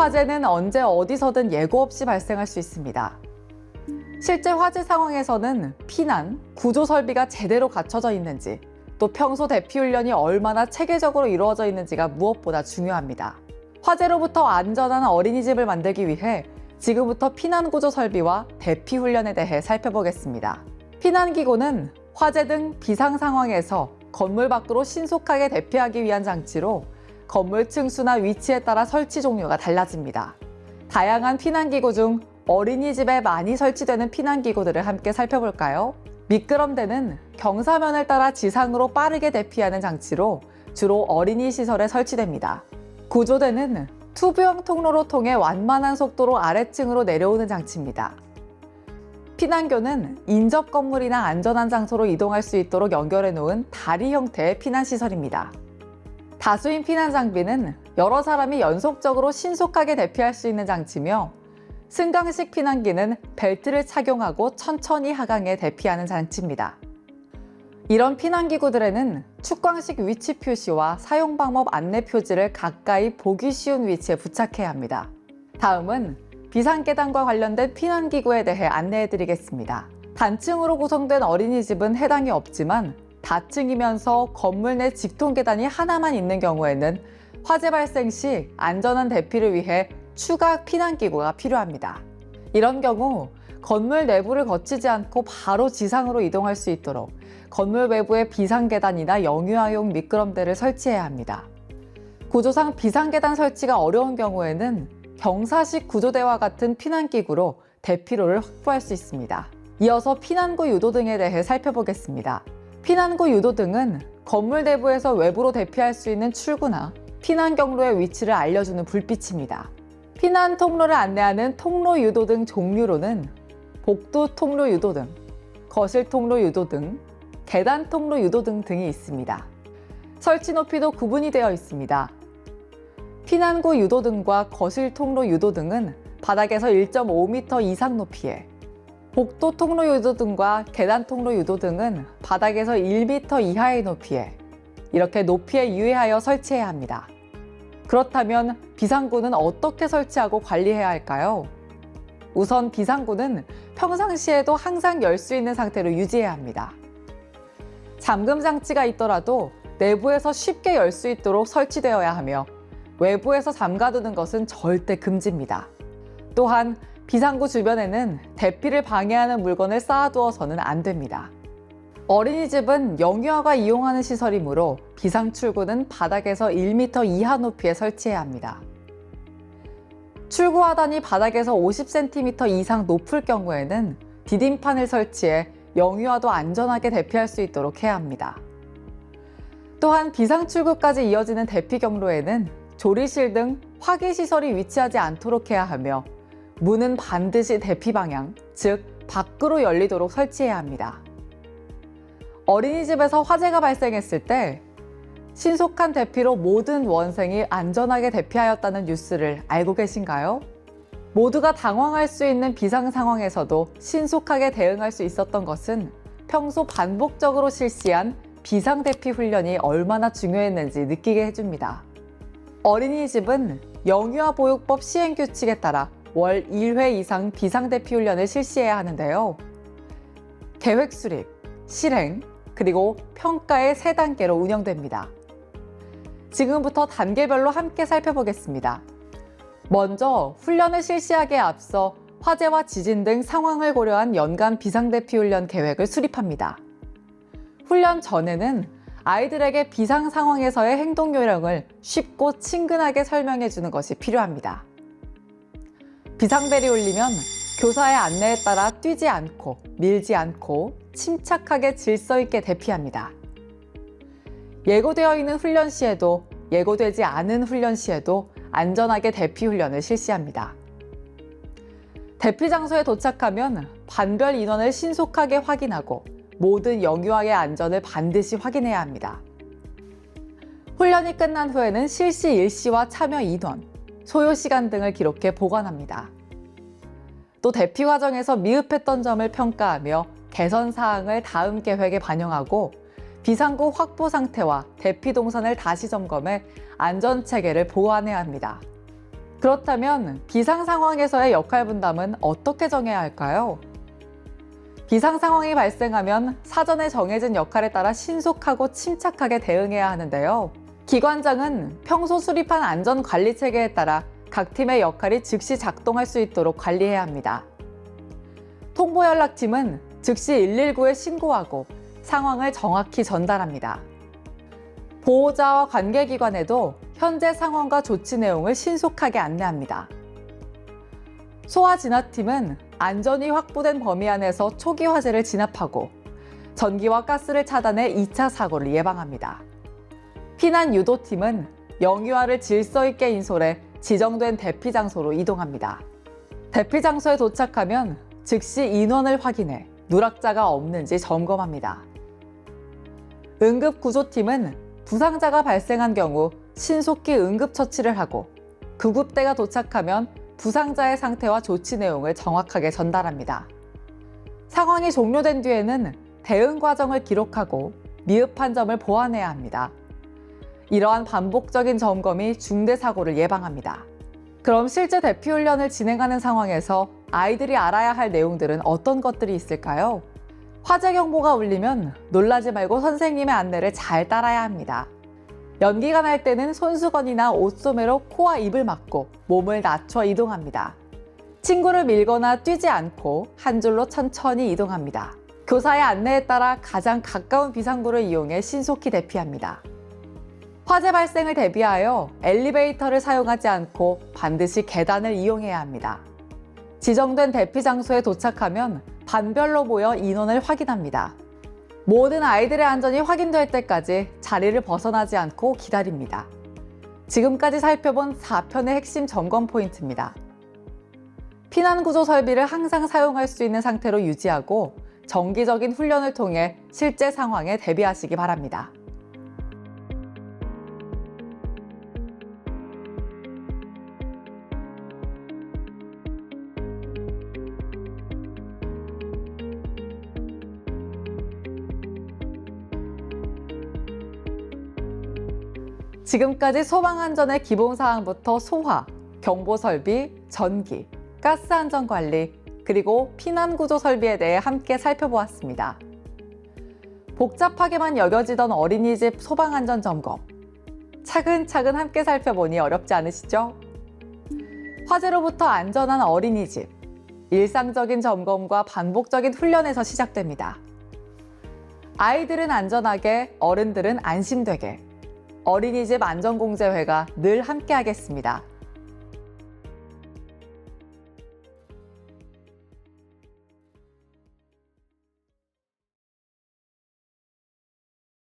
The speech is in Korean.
화재는 언제 어디서든 예고 없이 발생할 수 있습니다. 실제 화재 상황에서는 피난, 구조 설비가 제대로 갖춰져 있는지, 또 평소 대피 훈련이 얼마나 체계적으로 이루어져 있는지가 무엇보다 중요합니다. 화재로부터 안전한 어린이집을 만들기 위해 지금부터 피난구조 설비와 대피 훈련에 대해 살펴보겠습니다. 피난기구는 화재 등 비상 상황에서 건물 밖으로 신속하게 대피하기 위한 장치로 건물 층수나 위치에 따라 설치 종류가 달라집니다. 다양한 피난기구 중 어린이집에 많이 설치되는 피난기구들을 함께 살펴볼까요? 미끄럼대는 경사면을 따라 지상으로 빠르게 대피하는 장치로 주로 어린이 시설에 설치됩니다. 구조대는 튜브형 통로로 통해 완만한 속도로 아래층으로 내려오는 장치입니다. 피난교는 인접 건물이나 안전한 장소로 이동할 수 있도록 연결해 놓은 다리 형태의 피난시설입니다. 다수인 피난 장비는 여러 사람이 연속적으로 신속하게 대피할 수 있는 장치며, 승강식 피난기는 벨트를 착용하고 천천히 하강해 대피하는 장치입니다. 이런 피난기구들에는 축광식 위치 표시와 사용 방법 안내 표지를 가까이 보기 쉬운 위치에 부착해야 합니다. 다음은 비상계단과 관련된 피난기구에 대해 안내해 드리겠습니다. 단층으로 구성된 어린이집은 해당이 없지만, 다층이면서 건물 내 직통계단이 하나만 있는 경우에는 화재 발생 시 안전한 대피를 위해 추가 피난기구가 필요합니다. 이런 경우 건물 내부를 거치지 않고 바로 지상으로 이동할 수 있도록 건물 외부에 비상계단이나 영유아용 미끄럼대를 설치해야 합니다. 구조상 비상계단 설치가 어려운 경우에는 경사식 구조대와 같은 피난기구로 대피로를 확보할 수 있습니다. 이어서 피난구 유도등에 대해 살펴보겠습니다. 피난구 유도등은 건물 내부에서 외부로 대피할 수 있는 출구나 피난 경로의 위치를 알려주는 불빛입니다. 피난 통로를 안내하는 통로 유도등 종류로는 복도 통로 유도등, 거실 통로 유도등, 계단 통로 유도등 등이 있습니다. 설치 높이도 구분이 되어 있습니다. 피난구 유도등과 거실 통로 유도등은 바닥에서 1.5m 이상 높이에, 복도 통로 유도등과 계단 통로 유도등은 바닥에서 1m 이하의 높이에, 이렇게 높이에 유의하여 설치해야 합니다. 그렇다면 비상구는 어떻게 설치하고 관리해야 할까요? 우선 비상구는 평상시에도 항상 열 수 있는 상태로 유지해야 합니다. 잠금 장치가 있더라도 내부에서 쉽게 열 수 있도록 설치되어야 하며, 외부에서 잠가두는 것은 절대 금지입니다. 또한 비상구 주변에는 대피를 방해하는 물건을 쌓아두어서는 안 됩니다. 어린이집은 영유아가 이용하는 시설이므로 비상출구는 바닥에서 1m 이하 높이에 설치해야 합니다. 출구 하단이 바닥에서 50cm 이상 높을 경우에는 디딤판을 설치해 영유아도 안전하게 대피할 수 있도록 해야 합니다. 또한 비상출구까지 이어지는 대피 경로에는 조리실 등 화기시설이 위치하지 않도록 해야 하며, 문은 반드시 대피 방향, 즉 밖으로 열리도록 설치해야 합니다. 어린이집에서 화재가 발생했을 때 신속한 대피로 모든 원생이 안전하게 대피하였다는 뉴스를 알고 계신가요? 모두가 당황할 수 있는 비상 상황에서도 신속하게 대응할 수 있었던 것은 평소 반복적으로 실시한 비상대피 훈련이 얼마나 중요했는지 느끼게 해줍니다. 어린이집은 영유아보육법 시행규칙에 따라 월 1회 이상 비상대피 훈련을 실시해야 하는데요. 계획 수립, 실행, 그리고 평가의 3단계로 운영됩니다. 지금부터 단계별로 함께 살펴보겠습니다. 먼저 훈련을 실시하기에 앞서 화재와 지진 등 상황을 고려한 연간 비상대피 훈련 계획을 수립합니다. 훈련 전에는 아이들에게 비상 상황에서의 행동 요령을 쉽고 친근하게 설명해 주는 것이 필요합니다. 비상벨이 울리면 교사의 안내에 따라 뛰지 않고 밀지 않고 침착하게 질서 있게 대피합니다. 예고되어 있는 훈련 시에도 예고되지 않은 훈련 시에도 안전하게 대피 훈련을 실시합니다. 대피 장소에 도착하면 반별 인원을 신속하게 확인하고 모든 영유아의 안전을 반드시 확인해야 합니다. 훈련이 끝난 후에는 실시 일시와 참여 인원, 소요 시간 등을 기록해 보관합니다. 또 대피 과정에서 미흡했던 점을 평가하며 개선 사항을 다음 계획에 반영하고 비상구 확보 상태와 대피 동선을 다시 점검해 안전 체계를 보완해야 합니다. 그렇다면 비상 상황에서의 역할 분담은 어떻게 정해야 할까요? 비상 상황이 발생하면 사전에 정해진 역할에 따라 신속하고 침착하게 대응해야 하는데요. 기관장은 평소 수립한 안전 관리 체계에 따라 각 팀의 역할이 즉시 작동할 수 있도록 관리해야 합니다. 통보 연락팀은 즉시 119에 신고하고 상황을 정확히 전달합니다. 보호자와 관계기관에도 현재 상황과 조치 내용을 신속하게 안내합니다. 소화진화팀은 안전이 확보된 범위 안에서 초기 화재를 진압하고 전기와 가스를 차단해 2차 사고를 예방합니다. 피난 유도팀은 영유아를 질서 있게 인솔해 지정된 대피 장소로 이동합니다. 대피 장소에 도착하면 즉시 인원을 확인해 누락자가 없는지 점검합니다. 응급구조팀은 부상자가 발생한 경우 신속히 응급처치를 하고 구급대가 도착하면 부상자의 상태와 조치 내용을 정확하게 전달합니다. 상황이 종료된 뒤에는 대응 과정을 기록하고 미흡한 점을 보완해야 합니다. 이러한 반복적인 점검이 중대 사고를 예방합니다. 그럼 실제 대피 훈련을 진행하는 상황에서 아이들이 알아야 할 내용들은 어떤 것들이 있을까요? 화재 경보가 울리면 놀라지 말고 선생님의 안내를 잘 따라야 합니다. 연기가 날 때는 손수건이나 옷소매로 코와 입을 막고 몸을 낮춰 이동합니다. 친구를 밀거나 뛰지 않고 한 줄로 천천히 이동합니다. 교사의 안내에 따라 가장 가까운 비상구를 이용해 신속히 대피합니다. 화재 발생을 대비하여 엘리베이터를 사용하지 않고 반드시 계단을 이용해야 합니다. 지정된 대피 장소에 도착하면 반별로 모여 인원을 확인합니다. 모든 아이들의 안전이 확인될 때까지 자리를 벗어나지 않고 기다립니다. 지금까지 살펴본 4편의 핵심 점검 포인트입니다. 피난구조 설비를 항상 사용할 수 있는 상태로 유지하고 정기적인 훈련을 통해 실제 상황에 대비하시기 바랍니다. 지금까지 소방안전의 기본사항부터 소화, 경보설비, 전기, 가스안전관리, 그리고 피난구조 설비에 대해 함께 살펴보았습니다. 복잡하게만 여겨지던 어린이집 소방안전점검, 차근차근 함께 살펴보니 어렵지 않으시죠? 화재로부터 안전한 어린이집, 일상적인 점검과 반복적인 훈련에서 시작됩니다. 아이들은 안전하게, 어른들은 안심되게 어린이집 안전공제회가 늘 함께하겠습니다.